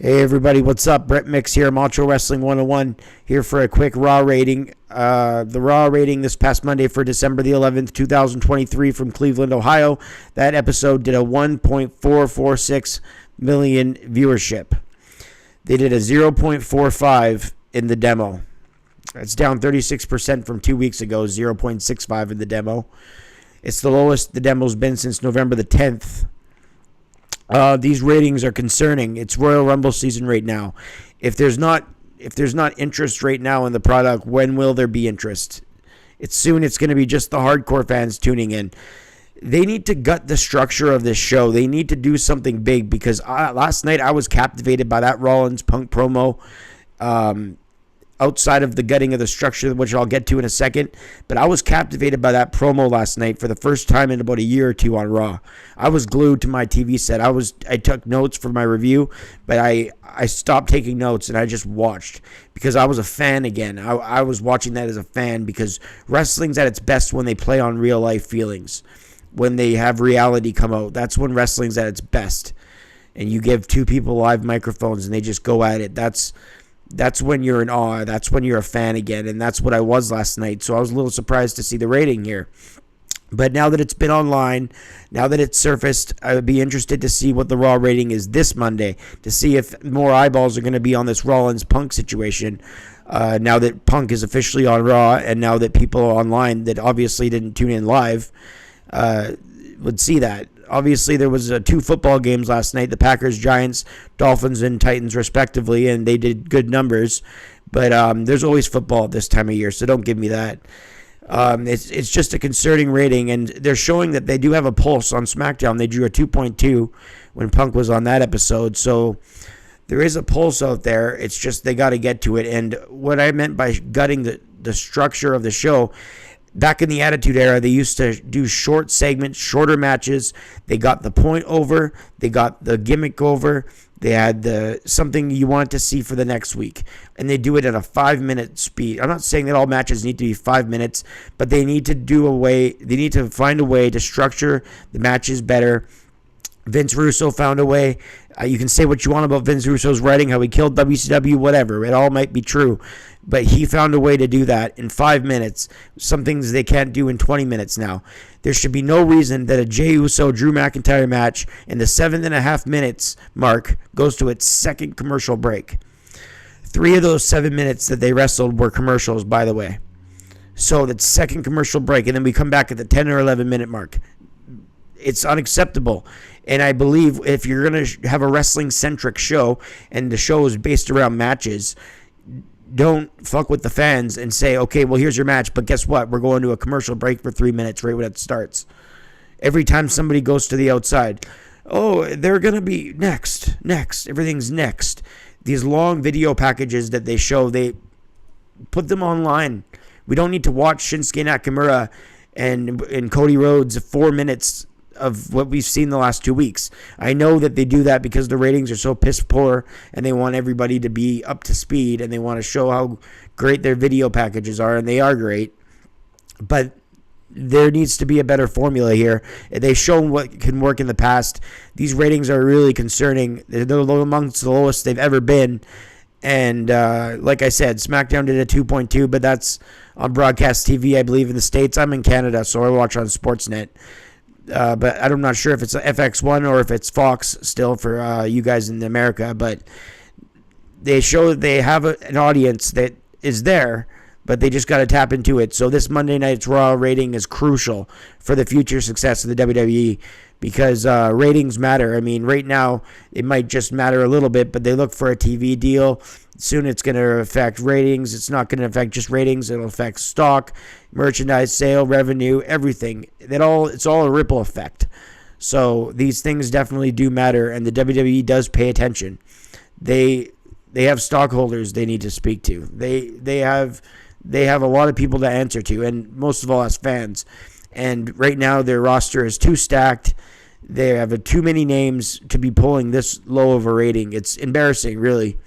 Hey everybody, what's up? Brett Mix here, Macho Wrestling 101, here for a quick Raw rating. The Raw rating this past Monday for December the 11th, 2023 from Cleveland, Ohio. That episode did a 1.446 million viewership. They did a 0.45 in the demo. That's down 36% from 2 weeks ago, 0.65 in the demo. It's the lowest the demo's been since November the 10th. These ratings are concerning. It's Royal Rumble season right now. If there's not interest right now in the product, when will there be interest? It's soon. It's going to be just the hardcore fans tuning in. They need to gut the structure of this show. They need to do something big because last night I was captivated by that Rollins Punk promo. Outside of the gutting of the structure, which I'll get to in a second. But I was captivated by that promo last night for the first time in about a year or two on Raw. I was glued to my TV set. I took notes for my review, but I stopped taking notes and I just watched because I was a fan again. I was watching that as a fan because wrestling's at its best when they play on real life feelings. When they have reality come out, that's when wrestling's at its best. And you give two people live microphones and they just go at it. That's when you're in awe. That's when you're a fan again. And that's what I was last night. So I was a little surprised to see the rating here. But now that it's been online, now that it's surfaced, I would be interested to see what the Raw rating is this Monday, to see if more eyeballs are going to be on this Rollins Punk situation. Now that Punk is officially on Raw, and now that people online that obviously didn't tune in live would see that. Obviously, there was 2 football games last night, the Packers, Giants, Dolphins, and Titans, respectively, and they did good numbers. But there's always football this time of year, so don't give me that. It's just a concerning rating, and they're showing that they do have a pulse on SmackDown. They drew a 2.2 when Punk was on that episode, so there is a pulse out there. It's just they got to get to it. And what I meant by gutting the structure of the show, back in the Attitude Era, they used to do short segments, shorter matches. They got the point over. They got the gimmick over. They had something you want to see for the next week. And they do it at a 5-minute speed. I'm not saying that all matches need to be 5 minutes, but they need to find a way to structure the matches better. Vince Russo found a way. You can say what you want about Vince Russo's writing, how he killed WCW, whatever. It all might be true. But he found a way to do that in 5 minutes, some things they can't do in 20 minutes now. There should be no reason that a Jey Uso-Drew McIntyre match in the 7.5 minutes mark goes to its second commercial break. 3 of those 7 minutes that they wrestled were commercials, by the way. So that's second commercial break, and then we come back at the 10 or 11 minute mark. It's unacceptable. And I believe if you're going to have a wrestling-centric show, and the show is based around matches, don't fuck with the fans and say, okay, well, here's your match, but guess what? We're going to a commercial break for 3 minutes right when it starts. Every time somebody goes to the outside, oh, they're going to be next. Everything's next. These long video packages that they show, they put them online. We don't need to watch Shinsuke Nakamura and Cody Rhodes 4 minutes of what we've seen the last 2 weeks. I know that they do that because the ratings are so piss poor and they want everybody to be up to speed and they want to show how great their video packages are, and they are great. But there needs to be a better formula here. They've shown what can work in the past. These ratings are really concerning. They're amongst the lowest they've ever been. And like I said, SmackDown did a 2.2, but that's on broadcast TV, I believe, in the States. I'm in Canada, so I watch on Sportsnet. But I'm not sure if it's FX1 or if it's Fox still for you guys in America. But they show that they have an audience that is there, but they just got to tap into it. So this Monday night's Raw rating is crucial for the future success of the WWE because ratings matter. I mean, right now it might just matter a little bit, but they look for a TV deal. Soon it's going to affect ratings. It's not going to affect just ratings. It'll affect stock, merchandise, sale, revenue, everything. It's all a ripple effect. So these things definitely do matter, and the WWE does pay attention. They have stockholders they need to speak to. They have a lot of people to answer to, and most of all as fans. And right now their roster is too stacked. They have too many names to be pulling this low of a rating. It's embarrassing, really.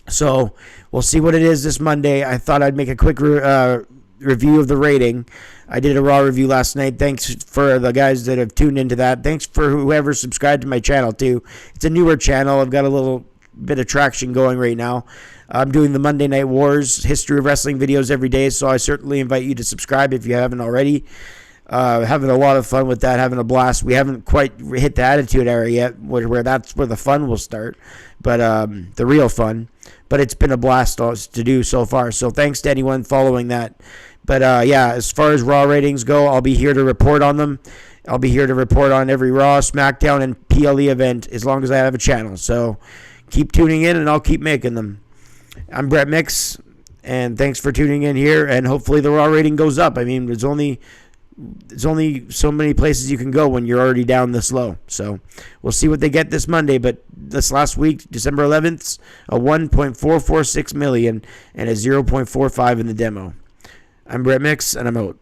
So we'll see what it is this Monday. I thought I'd make a quick review of the rating. I did a Raw review last night. Thanks for the guys that have tuned into that. Thanks for whoever subscribed to my channel, too. It's a newer channel. I've got a little bit of traction going right now. I'm doing the Monday Night Wars History of Wrestling videos every day, so I certainly invite you to subscribe if you haven't already. Having a lot of fun with that, having a blast. We haven't quite hit the Attitude Era yet, where that's where the fun will start, but the real fun. But it's been a blast to do so far, so thanks to anyone following that. But yeah, as far as Raw ratings go, I'll be here to report on them. I'll be here to report on every Raw, SmackDown, and PLE event as long as I have a channel. So keep tuning in, and I'll keep making them. I'm Brett Mix, and thanks for tuning in here, and hopefully the Raw rating goes up. I mean, there's only so many places you can go when you're already down this low. So we'll see what they get this Monday. But this last week, December 11th, a 1.446 million and a 0.45 in the demo. I'm Brett Mix, and I'm out.